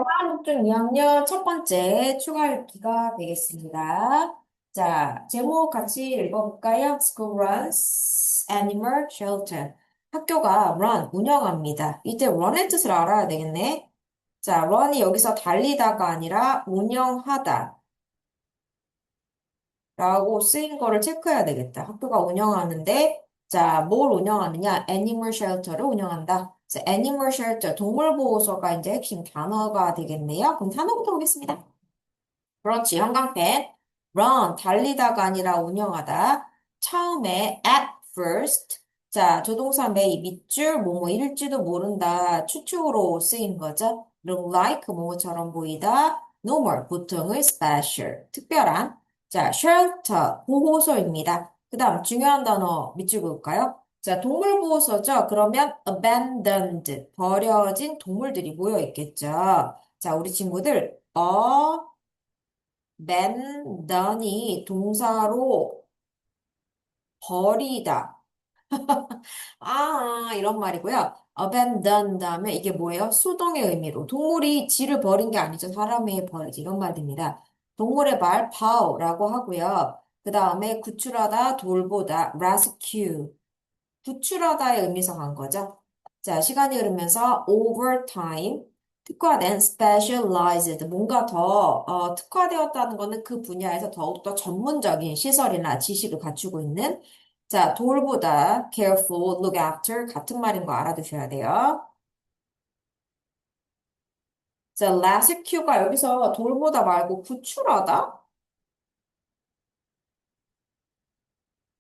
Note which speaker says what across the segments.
Speaker 1: 한국중 2학년 첫 번째 추가 읽기가 되겠습니다. 자, 제목 같이 읽어볼까요? School runs animal shelter. 학교가 run, 운영합니다. 이때 run의 뜻을 알아야 되겠네. 자, run이 여기서 달리다가 아니라 운영하다 라고 쓰인 거를 체크해야 되겠다. 학교가 운영하는데, 자, 뭘 운영하느냐? 애니멀 쉘터를 운영한다. 그래서 애니멀 쉘터, 동물보호소가 이제 핵심 단어가 되겠네요. 그럼 단어부터 보겠습니다. 그렇지, 형광펜. run, 달리다가 아니라 운영하다. 처음에 at first. 자, 조동사 may 밑줄, 뭐뭐일지도 모른다. 추측으로 쓰인 거죠. look like, 뭐뭐처럼 보이다. normal, 보통의 special, 특별한. 자, shelter, 보호소입니다. 그 다음 중요한 단어 밑줄 그을까요? 자, 동물보호소죠. 그러면 abandoned, 버려진 동물들이 모여 있겠죠. 자, 우리 친구들, abandon이 동사로 버리다. 이런 말이고요. abandon 다음에 이게 뭐예요? 수동의 의미로. 동물이 지를 버린 게 아니죠. 사람이 버리지. 이런 말 됩니다. 동물의 말, paw라고 하고요. 그 다음에 구출하다, 돌보다, rescue. 구출하다의 의미상 한 거죠. 자, 시간이 흐르면서 over time, 특화된 specialized, 뭔가 더 특화되었다는 거는 그 분야에서 더욱더 전문적인 시설이나 지식을 갖추고 있는 자, 돌보다 careful, look after 같은 말인 거 알아두셔야 돼요. 자, rescue가 여기서 돌보다 말고 구출하다?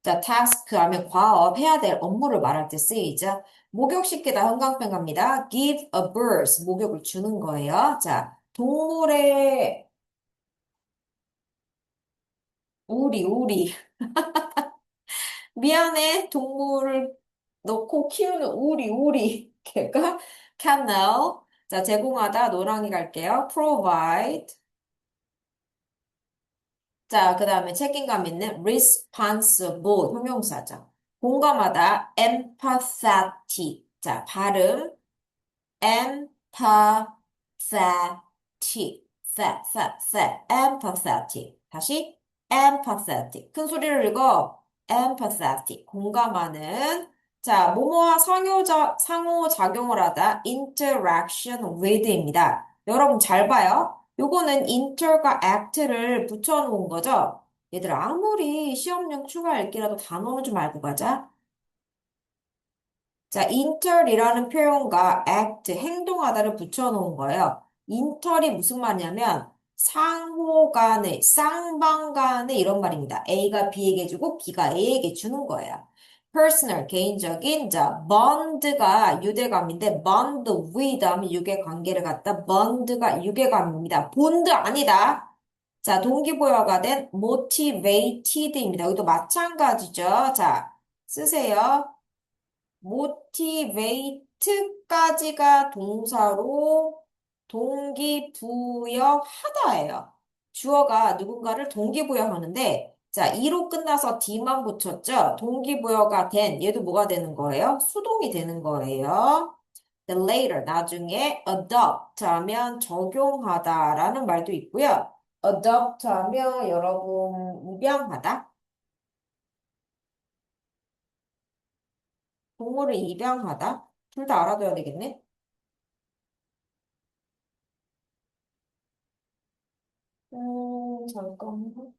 Speaker 1: 자, task 하면 과업, 해야 될 업무를 말할 때 쓰이죠. 목욕시키다 형광펜 갑니다. give a birth, 목욕을 주는 거예요. 자, 동물의 우리. 미안해, 동물을 넣고 키우는 우리. 걔가 kennel. 자, 제공하다, 노랑이 갈게요. provide. 자, 그 다음에 책임감 있는 responsible, 형용사죠. 공감하다, empathetic. 자, 발음. empathetic, empathetic. 다시 empathetic. 큰 소리를 읽어. empathetic. 공감하는. 자, 뭐뭐와 상호작용을 하다. interaction with입니다. 여러분 잘 봐요. 요거는 inter과 act를 붙여놓은 거죠. 얘들아, 아무리 시험용 추가 읽기라도 단어는 좀 알고 가자. 자, inter이라는 표현과 act, 행동하다를 붙여놓은 거예요. inter이 무슨 말이냐면 상호 간의, 쌍방 간의 이런 말입니다. A가 B에게 주고 B가 A에게 주는 거예요. personal, 개인적인, 자, bond가 유대감인데 bond with 하면 유괴관계를 갖다 bond가 유괴감입니다. bond 아니다. 자, 동기부여가 된 motivated입니다. 여기도 마찬가지죠. 자, 쓰세요. motivate까지가 동사로 동기부여하다예요. 주어가 누군가를 동기부여하는데, 자, 이로 끝나서 D만 붙였죠? 동기부여가 된, 얘도 뭐가 되는 거예요? 수동이 되는 거예요. The later, 나중에 adopt 하면 적용하다라는 말도 있고요. adopt 하면 여러분, 입양하다? 동물을 입양하다? 둘 다 알아둬야 되겠네? 잠깐만.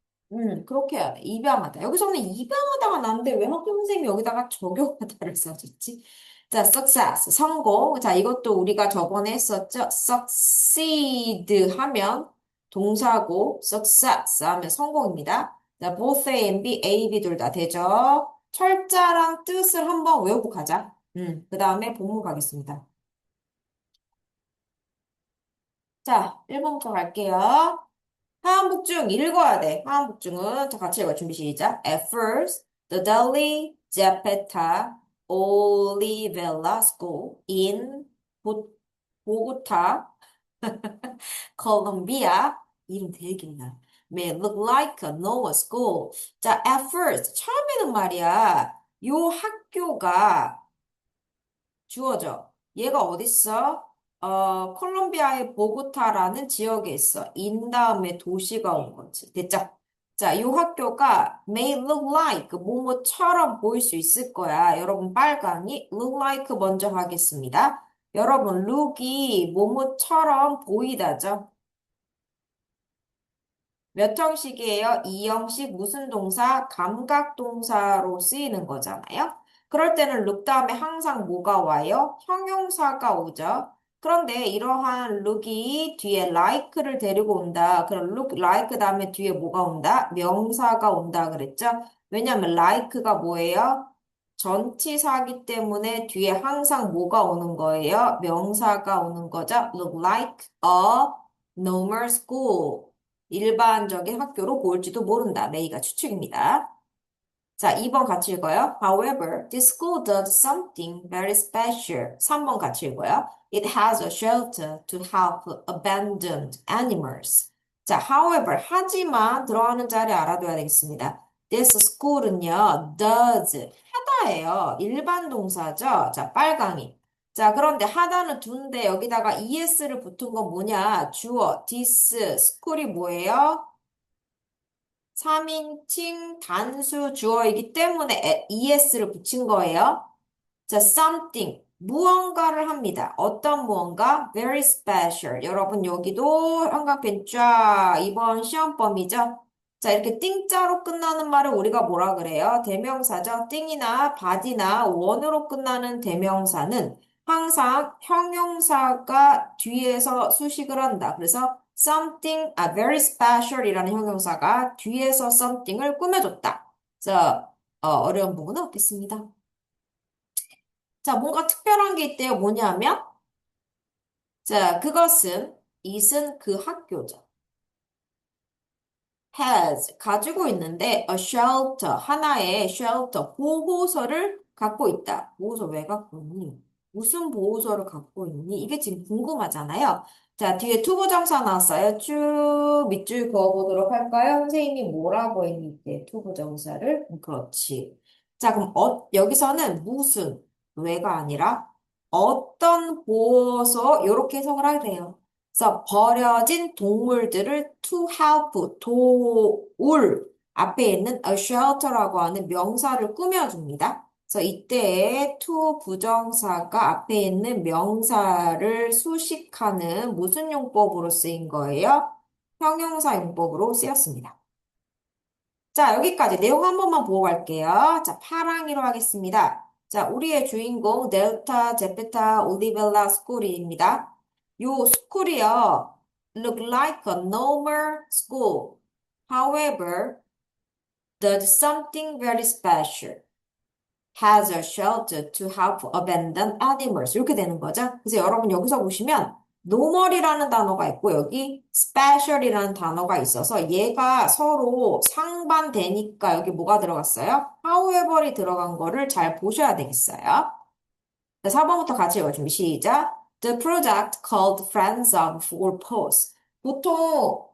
Speaker 1: 그렇게 해야 돼. 입양하다. 여기서는 입양하다가 나는데 왜 학교 선생님이 여기다가 적용하다를 써줬지? 자, success, 성공. 자, 이것도 우리가 저번에 했었죠? succeed 하면 동사고, success 하면 성공입니다. 자, both A and B, A, B 둘 다 되죠? 철자랑 뜻을 한번 외우고 가자. 그 다음에 본문 가겠습니다. 자, 1번부터 갈게요. 하한복중 읽어야 돼. 하한복중은 자 같이 읽어 준비 시작. At first, the Delhi Zapata Olivella School in Bogota, Colombia. 이름 되게 길다. May look like a normal school. 자, at first 처음에는 말이야. 요 학교가 주어져. 얘가 어딨어? 콜롬비아의 보고타라는 지역에 있어. 인 다음에 도시가 온 거지. 됐죠? 자, 이 학교가 may look like 뭐뭐처럼 보일 수 있을 거야. 여러분 빨강이 look like 먼저 하겠습니다. 여러분 look이 뭐뭐처럼 보이다죠? 몇 형식이에요? 이 형식 무슨 동사? 감각 동사로 쓰이는 거잖아요. 그럴 때는 look 다음에 항상 뭐가 와요? 형용사가 오죠. 그런데 이러한 look이 뒤에 like를 데리고 온다. 그럼 look like 다음에 뒤에 뭐가 온다? 명사가 온다 그랬죠? 왜냐하면 like가 뭐예요? 전치사기 때문에 뒤에 항상 뭐가 오는 거예요? 명사가 오는 거죠. Look like a normal school. 일반적인 학교로 보일지도 모른다. 레이가 추측입니다. 자, 2번 같이 읽어요. However, this school does something very special. 3번 같이 읽어요. It has a shelter to help abandoned animals. 자, however, 하지만 들어가는 자리 알아둬야 되겠습니다. This school은요, does, 하다예요. 일반 동사죠. 자, 빨강이. 자, 그런데 하다는 두인데 여기다가 es를 붙은 건 뭐냐? 주어, this, school이 뭐예요? 3인칭 단수 주어이기 때문에 es를 붙인 거예요. 자, something. 무언가를 합니다. 어떤 무언가? Very special. 여러분, 여기도 형광펜 쫙. 이번 시험범위죠? 자, 이렇게 띵자로 끝나는 말을 우리가 뭐라 그래요? 대명사죠? 띵이나 바디나 원으로 끝나는 대명사는 항상 형용사가 뒤에서 수식을 한다. 그래서 something, very special 이라는 형용사가 뒤에서 something을 꾸며줬다. 그래서 어려운 부분은 없겠습니다. 자, 뭔가 특별한 게 있대요. 뭐냐면, 자, 그것은, it은 그 학교죠. has, 가지고 있는데, a shelter, 하나의 shelter, 보호소를 갖고 있다. 보호소 왜 갖고 있니? 무슨 보호소를 갖고 있니? 이게 지금 궁금하잖아요. 자, 뒤에 투부정사 나왔어요. 쭉 밑줄 그어보도록 할까요? 선생님이 뭐라고 했니? 이때 투부정사를? 그렇지. 자, 그럼 여기서는 무슨, 왜가 아니라 어떤 보호소, 이렇게 해석을 하게 돼요. 그래서 버려진 동물들을 to help, 도울, 앞에 있는 a shelter라고 하는 명사를 꾸며줍니다. 그래서 이때 to 부정사가 앞에 있는 명사를 수식하는 무슨 용법으로 쓰인 거예요? 형용사 용법으로 쓰였습니다. 자, 여기까지 내용 한 번만 보고 갈게요. 자, 파랑이로 하겠습니다. 자, 우리의 주인공 델타 제페타 올리벨라 스쿨입니다. 요 스쿨이요. look like a normal school. However, does something very special. has a shelter to help abandoned animals. 이렇게 되는 거죠. 그래서 여러분 여기서 보시면 normal이라는 단어가 있고 여기 special이라는 단어가 있어서 얘가 서로 상반되니까 여기 뭐가 들어갔어요? however이 들어간 거를 잘 보셔야 되겠어요. 4번부터 같이 읽어 준비 시작. The project called Friends of Four Paws. 보통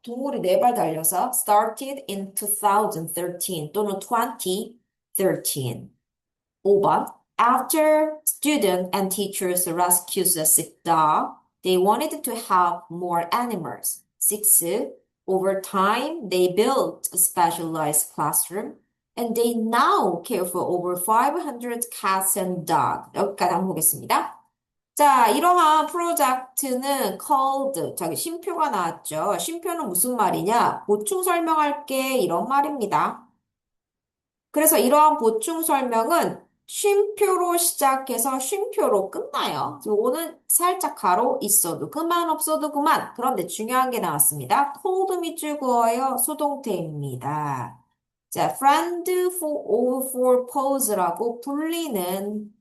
Speaker 1: 동물이 네 발 달려서 started in 2013 또는 2013. 5번. After students and teachers rescued a sick dog, they wanted to help more animals. 6. Over time, they built a specialized classroom and they now care for over 500 cats and dogs. 여기까지 한번 보겠습니다. 자, 이러한 프로젝트는 called, 저기 쉼표가 나왔죠. 쉼표는 무슨 말이냐? 보충 설명할게 이런 말입니다. 그래서 이러한 보충 설명은 쉼표로 시작해서 쉼표로 끝나요. 요거는 살짝 가로 있어도 그만 없어도 그만. 그런데 중요한 게 나왔습니다. cold 밑줄 그어요. 수동태입니다. 자, friend for all four pose라고 불리는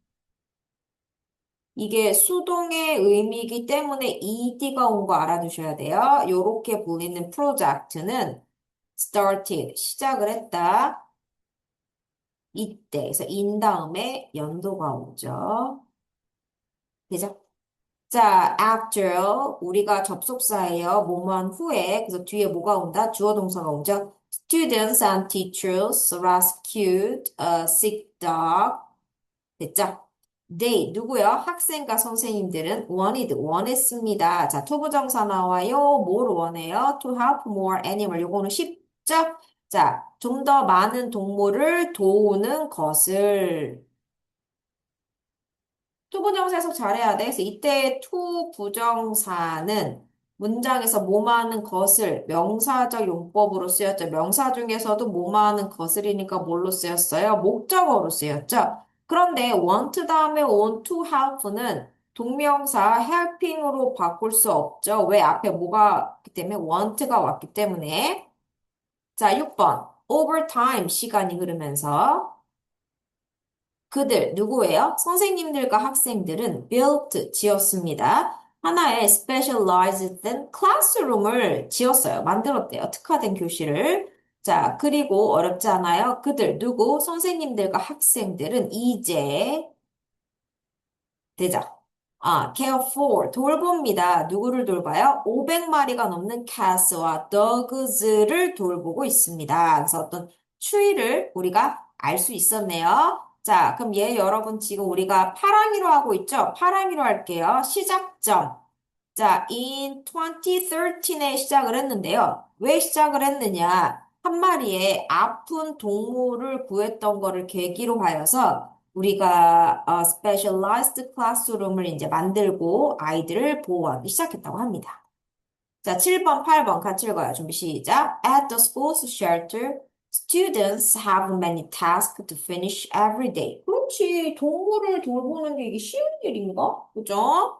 Speaker 1: 이게 수동의 의미이기 때문에 ed가 온 거 알아두셔야 돼요. 요렇게 불리는 프로젝트는 started, 시작을 했다. 이때, 그래서 in 다음에 연도가 오죠. 되죠? 자, after, 우리가 접속사예요. 뭐뭐한 후에, 그래서 뒤에 뭐가 온다? 주어 동사가 오죠. Students and teachers rescued a sick dog. 됐죠? they, 누구요? 학생과 선생님들은 wanted, 원했습니다. 자, 투부정사 나와요. 뭘 원해요? To help more animal. 요거는 쉽죠? 자, 좀 더 많은 동물을 도우는 것을. 투부정사에서 잘해야 돼. 그래서 이때 투부정사는 문장에서 뭐뭐하는 것을 명사적 용법으로 쓰였죠. 명사 중에서도 뭐뭐하는 것을이니까 뭘로 쓰였어요? 목적어로 쓰였죠. 그런데 want 다음에 온 to help는 동명사 helping으로 바꿀 수 없죠. 왜? 앞에 뭐가 있기 때문에 want가 왔기 때문에. 자, 6번. over time 시간이 흐르면서 그들, 누구예요? 선생님들과 학생들은 built, 지었습니다. 하나의 specialized classroom을 지었어요. 만들었대요. 특화된 교실을. 자, 그리고 어렵지 않아요? 그들, 누구? 선생님들과 학생들은 이제 되죠. care for, 돌봅니다. 누구를 돌봐요? 500마리가 넘는 cats와 dogs를 돌보고 있습니다. 그래서 어떤 추이를 우리가 알 수 있었네요. 자, 그럼 여러분 지금 우리가 파랑이로 하고 있죠? 파랑이로 할게요. 시작점. 자, in 2013에 시작을 했는데요. 왜 시작을 했느냐? 한 마리의 아픈 동물을 구했던 거를 계기로 하여서 우리가 specialized classroom을 이제 만들고 아이들을 보호하기 시작했다고 합니다. 자, 7번, 8번 같이 읽어요. 준비 시작. At the school's shelter, students have many tasks to finish every day. 그렇지. 동물을 돌보는 게 이게 쉬운 일인가? 그죠?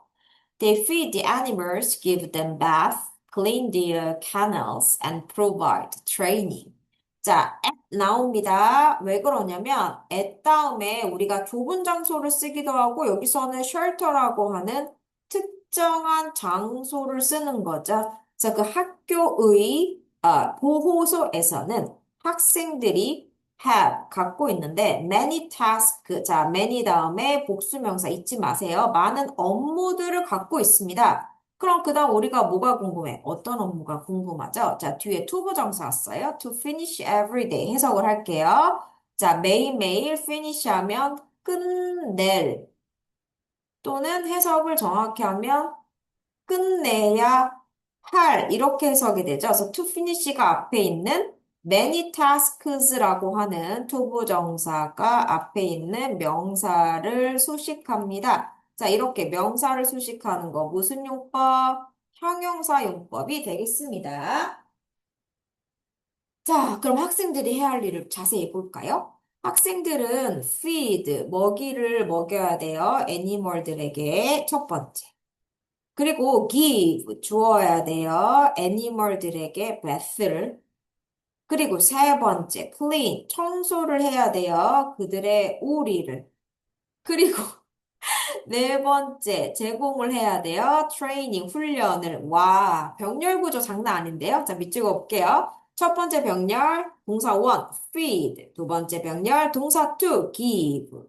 Speaker 1: They feed the animals, give them bath, clean their kennels, and provide training. 자, at 나옵니다. 왜 그러냐면 at 다음에 우리가 좁은 장소를 쓰기도 하고 여기서는 shelter라고 하는 특정한 장소를 쓰는 거죠. 그래서 그 학교의 보호소에서는 학생들이 have 갖고 있는데 many task 자 many 다음에 복수명사 잊지 마세요. 많은 업무들을 갖고 있습니다. 그럼 그다음 우리가 뭐가 궁금해? 어떤 업무가 궁금하죠? 자 뒤에 투부정사 왔어요. To finish every day 해석을 할게요. 자 매일매일 finish 하면 끝낼 또는 해석을 정확히 하면 끝내야 할 이렇게 해석이 되죠. 그래서 to finish가 앞에 있는 many tasks라고 하는 투부정사가 앞에 있는 명사를 수식합니다. 자, 이렇게 명사를 수식하는 거 무슨 용법? 형용사 용법이 되겠습니다. 자, 그럼 학생들이 해야 할 일을 자세히 볼까요? 학생들은 feed, 먹이를 먹여야 돼요. 애니멀들에게 첫 번째. 그리고 give 주어야 돼요. 애니멀들에게 bath를. 그리고 세 번째 clean 청소를 해야 돼요. 그들의 우리를. 그리고 네 번째 제공을 해야 돼요. 트레이닝 훈련을. 와, 병렬 구조 장난 아닌데요. 자, 밑줄 볼게요. 첫 번째 병렬 동사 one feed. 두 번째 병렬 동사 two give.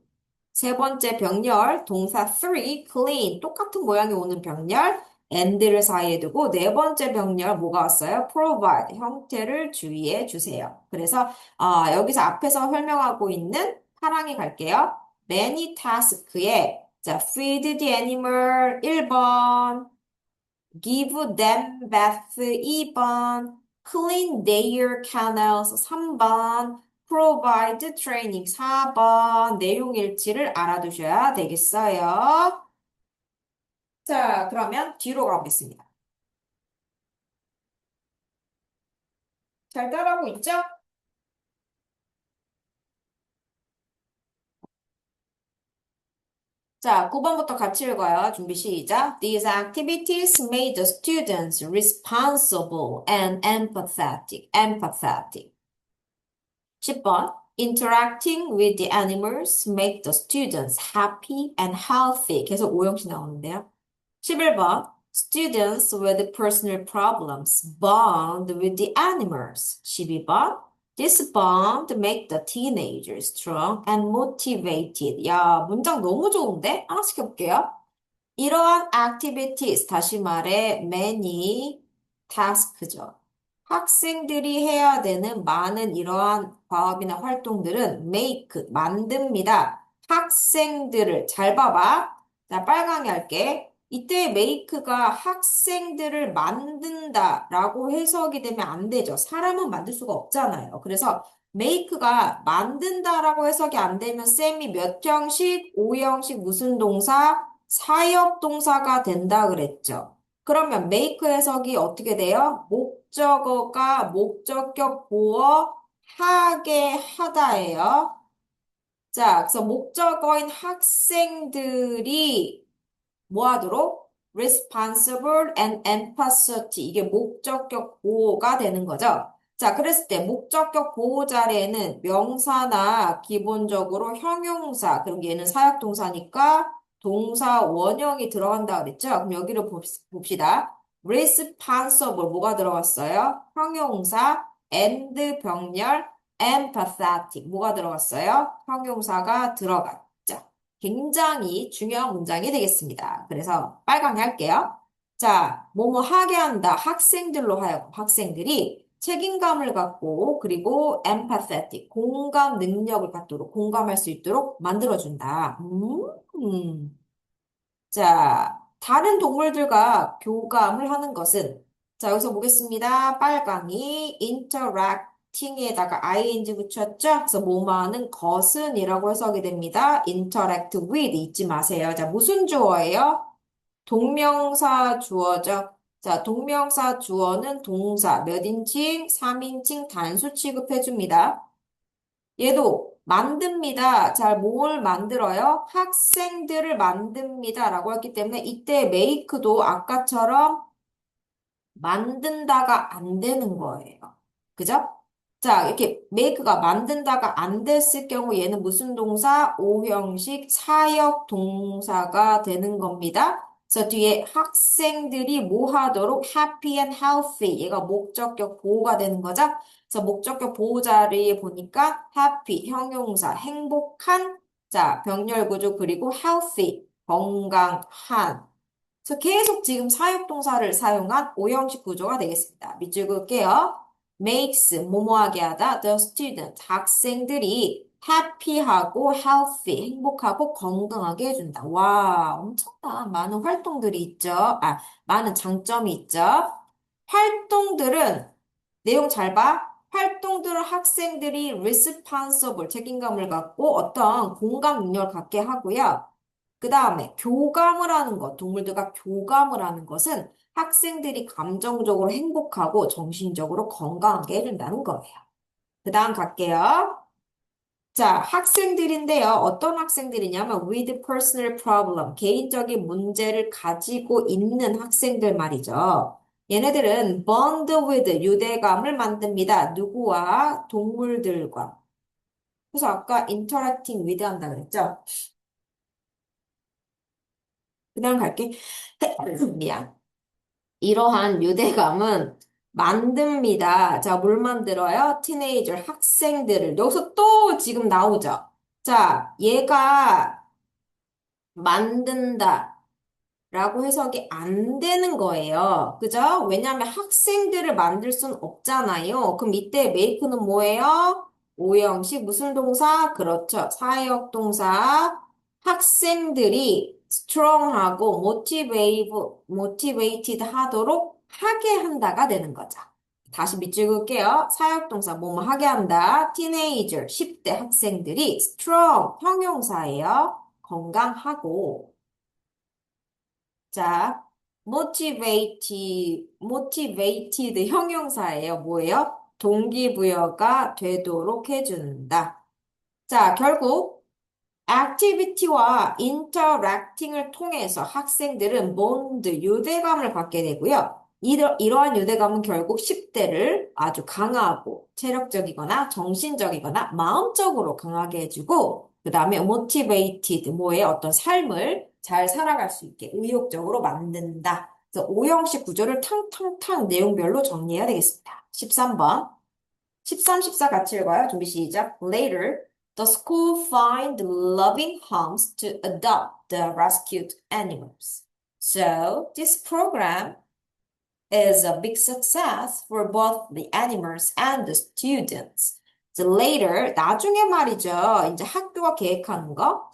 Speaker 1: 세 번째 병렬, 동사 three, clean. 똑같은 모양이 오는 병렬, and를 사이에 두고, 네 번째 병렬, 뭐가 왔어요? provide. 형태를 주의해 주세요. 그래서, 여기서 앞에서 설명하고 있는 파랑이 갈게요. many task에, 자, feed the animal 1번, give them bath 2번, clean their kennels 3번, provide training 4번 내용 일치를 알아두셔야 되겠어요. 자, 그러면 뒤로 가보겠습니다. 잘 따라하고 있죠? 자, 9번부터 같이 읽어요. 준비 시작. These activities made the students responsible and empathetic. empathetic. 10번. Interacting with the animals make the students happy and healthy. 계속 오형식 나오는데요. 11번. Students with personal problems bond with the animals. 12번. This bond make the teenagers strong and motivated. 야, 문장 너무 좋은데? 하나씩 해볼게요. 이러한 activities, 다시 말해 many task죠. 학생들이 해야 되는 많은 이러한 과업이나 활동들은 make, 만듭니다. 학생들을 잘 봐봐. 자, 빨강이 할게. 이때 make가 학생들을 만든다라고 해석이 되면 안 되죠. 사람은 만들 수가 없잖아요. 그래서 make가 만든다라고 해석이 안 되면 쌤이 몇 형식, 5형식 무슨 동사, 사역 동사가 된다 그랬죠. 그러면 make 해석이 어떻게 돼요? 목적어가 목적격 보어 하게 하다예요. 자, 그래서 목적어인 학생들이 뭐 하도록? responsible and empathetic. 이게 목적격 보호가 되는 거죠. 자, 그랬을 때 목적격 보호 자리에는 명사나 기본적으로 형용사, 그리고 얘는 사역동사니까 동사 원형이 들어간다 그랬죠? 그럼 여기를 봅시다. responsible 뭐가 들어갔어요? 형용사 and 병렬 empathetic 뭐가 들어갔어요? 형용사가 들어갔죠. 굉장히 중요한 문장이 되겠습니다. 그래서 빨강이 할게요. 자, 뭐뭐 하게 한다. 학생들로 하여금 학생들이 책임감을 갖고 그리고 empathetic, 공감 능력을 갖도록 공감할 수 있도록 만들어준다. 자, 다른 동물들과 교감을 하는 것은 자, 여기서 보겠습니다. 빨강이 interacting에다가 ing 붙였죠? 그래서 뭐뭐하는 것은이라고 해석이 됩니다. interact with 잊지 마세요. 자, 무슨 주어예요? 동명사 주어죠. 자, 동명사 주어는 동사 몇 인칭? 3인칭 단수 취급해줍니다. 얘도 만듭니다. 자, 뭘 만들어요? 학생들을 만듭니다. 라고 했기 때문에 이때 make도 아까처럼 만든다가 안 되는 거예요. 그죠? 자, 이렇게 make가 만든다가 안 됐을 경우 얘는 무슨 동사? 오형식 사역 동사가 되는 겁니다. 그래서 뒤에 학생들이 뭐 하도록 happy and healthy 얘가 목적격 보호가 되는 거죠. 그래서 목적격 보호 자리에 보니까 happy 형용사 행복한 자 병렬 구조 그리고 healthy 건강한 그래서 계속 지금 사역동사를 사용한 오형식 구조가 되겠습니다. 밑줄 그을게요. makes 뭐뭐하게 하다 the student 학생들이 happy하고 healthy 행복하고 건강하게 해준다. 와 엄청난 많은 활동들이 있죠. 많은 장점이 있죠. 활동들은 내용 잘 봐. 활동들은 학생들이 responsible 책임감을 갖고 어떤 공감 능력을 갖게 하고요. 그 다음에 교감을 하는 것, 동물들과 교감을 하는 것은 학생들이 감정적으로 행복하고 정신적으로 건강하게 해준다는 거예요. 그 다음 갈게요. 자, 학생들인데요. 어떤 학생들이냐면 with personal problem, 개인적인 문제를 가지고 있는 학생들 말이죠. 얘네들은 bond with, 유대감을 만듭니다. 누구와? 동물들과. 그래서 아까 interacting with 한다 그랬죠? 그 다음 갈게. 미안. 이러한 유대감은 만듭니다. 자, 뭘 만들어요? 티네이저 학생들을. 여기서 또 지금 나오죠. 자, 얘가 만든다. 라고 해석이 안 되는 거예요. 그죠? 왜냐하면 학생들을 만들 순 없잖아요. 그럼 이때 make는 뭐예요? 오형식 무슨 동사? 그렇죠. 사역 동사. 학생들이 strong하고 motivated 하도록 하게 한다가 되는 거죠. 다시 밑줄 그을게요. 사역 동사 뭐뭐 하게 한다. teenager 10대 학생들이 strong 형용사예요. 건강하고 자, motivated 형용사예요. 뭐예요? 동기부여가 되도록 해준다. 자, 결국 activity와 interacting을 통해서 학생들은 bond, 유대감을 갖게 되고요. 이러한 유대감은 결국 10대를 아주 강하고 체력적이거나 정신적이거나 마음적으로 강하게 해주고 그 다음에 motivated, 뭐의 어떤 삶을 잘 살아갈 수 있게 의욕적으로 만든다. 그래서 오형식 구조를 탕탕탕 내용별로 정리해야 되겠습니다. 13번. 13, 14 같이 읽어요. 준비 시작. Later, the school find loving homes to adopt the rescued animals. So, this program is a big success for both the animals and the students. So later, 나중에 말이죠. 이제 학교가 계획하는 거.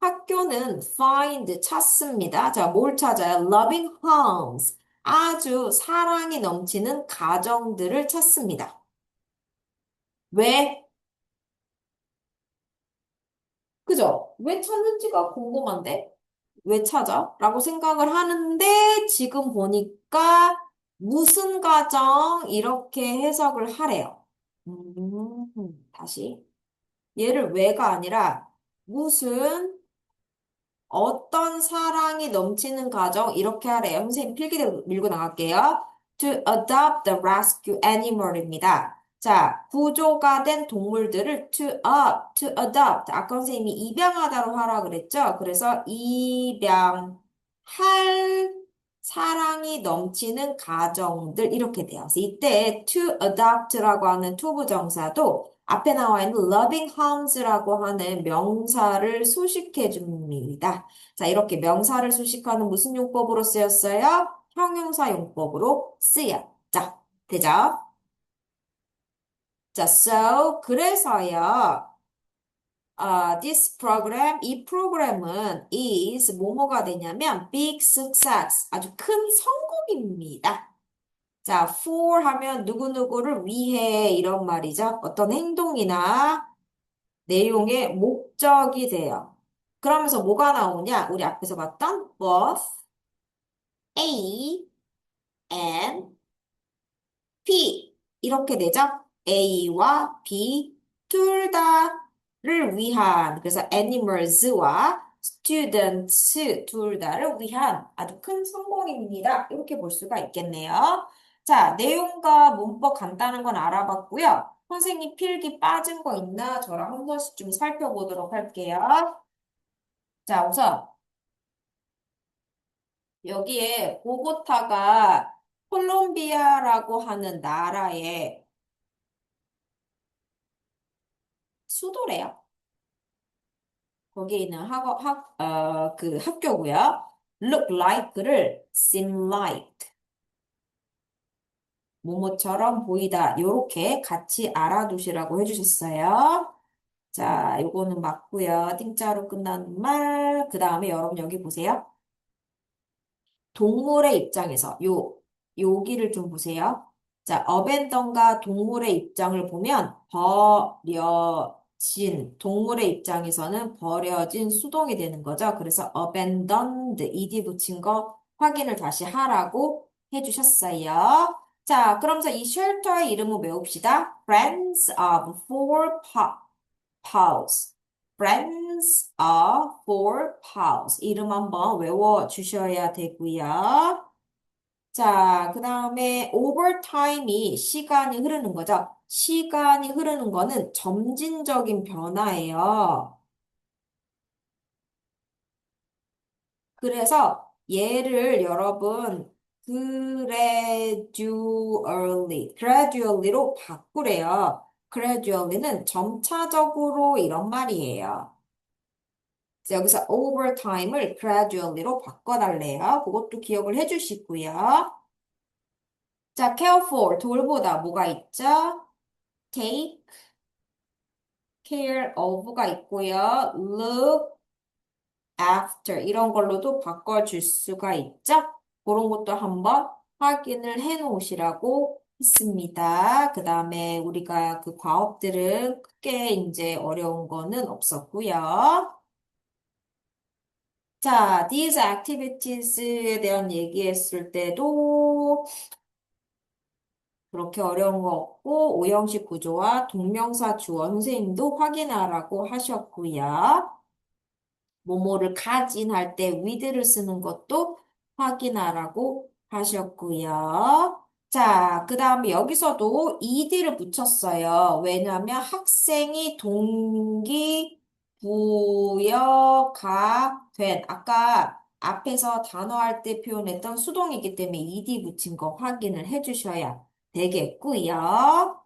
Speaker 1: 학교는 find 찾습니다. 자, 뭘 찾아요? loving homes. 아주 사랑이 넘치는 가정들을 찾습니다. 왜? 그죠? 왜 찾는지가 궁금한데? 왜 찾아? 라고 생각을 하는데 지금 보니까 무슨 가정? 이렇게 해석을 하래요. 다시. 얘를 왜가 아니라 무슨 어떤 사랑이 넘치는 가정 이렇게 하래요. 선생님 필기대로 밀고 나갈게요. To adopt the rescue animal입니다. 자, 구조가 된 동물들을 to adopt. 아까 선생님이 입양하다로 하라 그랬죠? 그래서 입양할 사랑이 넘치는 가정들 이렇게 돼요. 그래서 이때 to adopt라고 하는 to 부정사도 앞에 나와 있는 loving homes라고 하는 명사를 수식해 줍니다. 자, 이렇게 명사를 수식하는 무슨 용법으로 쓰였어요? 형용사 용법으로 쓰였죠. 되죠? 자, so, 그래서요, this program, 이 프로그램은 is 뭐뭐가 되냐면 big success, 아주 큰 성공입니다. 자, for 하면 누구누구를 위해 이런 말이죠. 어떤 행동이나 내용의 목적이 돼요. 그러면서 뭐가 나오냐? 우리 앞에서 봤던 both A and B 이렇게 되죠? A와 B 둘 다를 위한 그래서 animals와 students 둘 다를 위한 아주 큰 성공입니다. 이렇게 볼 수가 있겠네요. 자, 내용과 문법 간단한 건 알아봤고요. 선생님 필기 빠진 거 있나? 저랑 한 번씩 좀 살펴보도록 할게요. 자, 우선 여기에 보고타가 콜롬비아라고 하는 나라의 수도래요. 거기에 있는 그 학교고요. look like를 seem like, 뭐뭐처럼 보이다. 요렇게 같이 알아두시라고 해주셨어요. 자, 요거는 맞고요. 띵자로 끝난 말. 그 다음에 여러분 여기 보세요. 동물의 입장에서 여기를 좀 보세요. 자, 어벤던과 동물의 입장을 보면 버려진 동물의 입장에서는 버려진 수동이 되는 거죠. 그래서 abandoned ed 붙인 거 확인을 다시 하라고 해주셨어요. 자, 그러면서 이 쉘터의 이름을 외웁시다. Friends of Four Paws. Friends of Four Paws. 이름 한번 외워주셔야 되고요. 자, 그 다음에 overtime이 시간이 흐르는 거죠. 시간이 흐르는 거는 점진적인 변화예요. 그래서 얘를 여러분 gradually로 바꾸래요. gradually는 점차적으로 이런 말이에요. 그래서 여기서 overtime을 gradually로 바꿔달래요. 그것도 기억을 해주시고요. 자, care for, 돌보다 뭐가 있죠? take care of가 있고요. look after 이런 걸로도 바꿔줄 수가 있죠? 그런 것도 한번 확인을 해 놓으시라고 했습니다. 그 다음에 우리가 그 과업들은 크게 이제 어려운 거는 없었고요. 자, these activities에 대한 얘기했을 때도 그렇게 어려운 거 없고, 오형식 구조와 동명사 주어 선생님도 확인하라고 하셨고요. 뭐뭐를 가진 할 때 with를 쓰는 것도 확인하라고 하셨고요. 자, 그 다음에 여기서도 ed를 붙였어요. 왜냐하면 학생이 동기 부여가 된, 아까 앞에서 단어할 때 표현했던 수동이기 때문에 ed 붙인 거 확인을 해주셔야 되겠고요.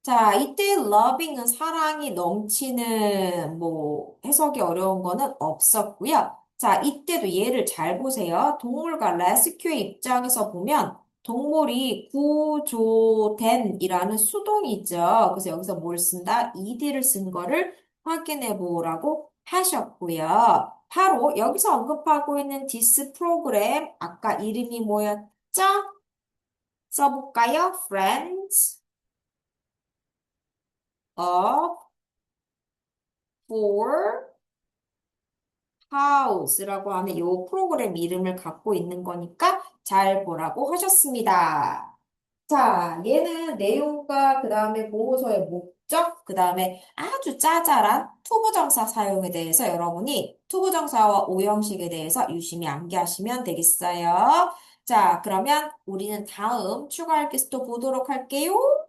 Speaker 1: 자, 이때 loving은 사랑이 넘치는 뭐 해석이 어려운 거는 없었고요. 자, 이때도 얘를 잘 보세요. 동물과 레스큐의 입장에서 보면 동물이 구조된이라는 수동이죠. 그래서 여기서 뭘 쓴다? ed를 쓴 거를 확인해 보라고 하셨고요. 바로 여기서 언급하고 있는 this 프로그램, 아까 이름이 뭐였죠? 써볼까요? Friends of Four House라고 하는 이 프로그램 이름을 갖고 있는 거니까 잘 보라고 하셨습니다. 자, 얘는 내용과 그 다음에 보호서의 목적, 그 다음에 아주 짜잘한 투부정사 사용에 대해서 여러분이 투부정사와 오형식에 대해서 유심히 암기하시면 되겠어요. 자, 그러면 우리는 다음 추가 할 기스 또 보도록 할게요.